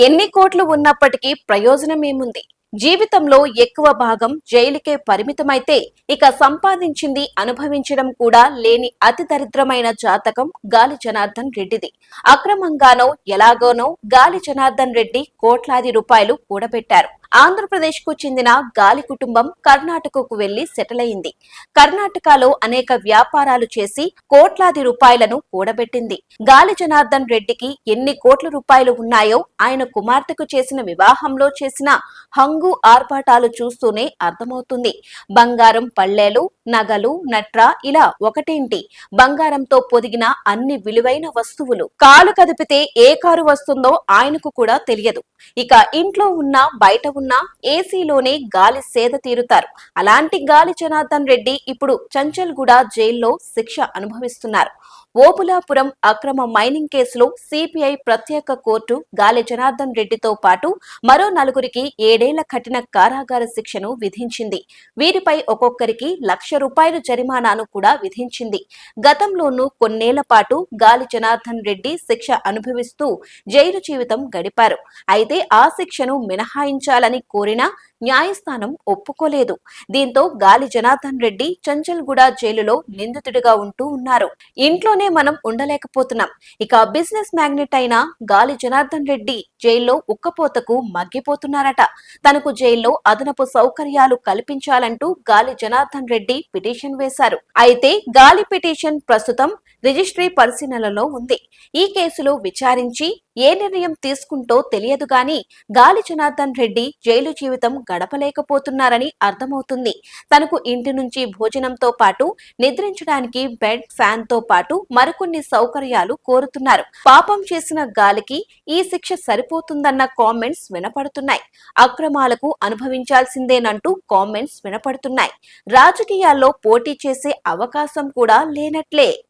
ఎన్ని కోట్లు ఉన్నప్పటికీ ప్రయోజనమేముంది? జీవితంలో ఎక్కువ భాగం జైలుకే పరిమితమైతే ఇక సంపాదించింది అనుభవించడం కూడా లేని అతి దరిద్రమైన జాతకం గాలి జనార్దన్ రెడ్డిది. అక్రమంగానో ఎలాగోనో గాలి జనార్దన్ రెడ్డి కోట్లాది రూపాయలు కూడబెట్టారు. ఆంధ్రప్రదేశ్ కు చెందిన గాలి కుటుంబం కర్ణాటకకు వెళ్లి సెటిల్ అయింది. కర్ణాటకలో అనేక వ్యాపారాలు చేసి కోట్లాది రూపాయలను కూడబెట్టింది. గాలి జనార్దన్ రెడ్డికి ఎన్ని కోట్ల రూపాయలు ఉన్నాయో ఆయన కుమార్తెకు చేసిన వివాహంలో చేసిన హంగు ఆర్భాటాలు చూస్తూనే అర్థమవుతుంది. బంగారం పళ్లేలు, నగలు, నట్ర ఇలా ఒకటేంటి, బంగారంతో పొదిగిన అన్ని విలువైన వస్తువులు. కాలు కదిపితే ఏ కారు వస్తుందో ఆయనకు కూడా తెలియదు. ఇక ఇంట్లో ఉన్నా బయట ఉన్నా ఏసీలోనే గాలి సేద తీరుతారు. అలాంటి గాలి జనార్దన్ రెడ్డి ఇప్పుడు చంచల్గూడ జైల్లో శిక్ష అనుభవిస్తున్నారు. ఓబులాపురం అక్రమ మైనింగ్ కేసులో సిపిఐ ప్రత్యేక కోర్టు గాలి జనార్దన్ రెడ్డితో పాటు మరో నలుగురికి 7 ఏళ్ల కఠిన కారాగార శిక్షను విధించింది. వీరిపై ఒక్కొక్కరికి ₹1,00,000 జరిమానాను కూడా విధించింది. గతంలోనూ కొన్నేళ్ల పాటు గాలి జనార్దన్ రెడ్డి శిక్ష అనుభవిస్తూ జైలు జీవితం గడిపారు. అయితే ఆ శిక్షను మినహాయించాలని కోరినా న్యాయస్థానం ఒప్పుకోలేదు. దీంతో గాలి జనార్దన్ రెడ్డి చంచల్గూడ జైలులో నిందితుడిగా ఉంటూ ఉన్నారు. ఇంట్లోనే మనం ఉండలేకపోతున్నాం. ఇక బిజినెస్ మ్యాగ్నెట్ అయిన గాలి జనార్దన్ రెడ్డి జైల్లో ఉక్కపోతకు మగ్గిపోతున్నారట. తనకు జైల్లో అదనపు సౌకర్యాలు కల్పించాలంటూ గాలి జనార్దన్ రెడ్డి పిటిషన్ వేశారు. అయితే గాలి పిటిషన్ ప్రస్తుతం రిజిస్ట్రీ పరిశీలనలో ఉంది. ఈ కేసులో విచారించి ఏ నిర్ణయం తీసుకుంటో తెలియదు గాని గాలి జనార్దన్ రెడ్డి జైలు జీవితం గడపలేకపోతున్నారని అర్థమవుతుంది. తనకు ఇంటి నుంచి భోజనంతో పాటు నిద్రించడానికి బెడ్, ఫ్యాన్ తో పాటు మరికొన్ని సౌకర్యాలు కోరుతున్నారు. పాపం చేసిన గాలికి ఈ శిక్ష సరిపోతుందన్న కామెంట్స్ వినపడుతున్నాయి. అక్రమాలకు అనుభవించాల్సిందేనంటూ కామెంట్స్ వినపడుతున్నాయి. రాజకీయాల్లో పోటీ చేసే అవకాశం కూడా లేనట్లే.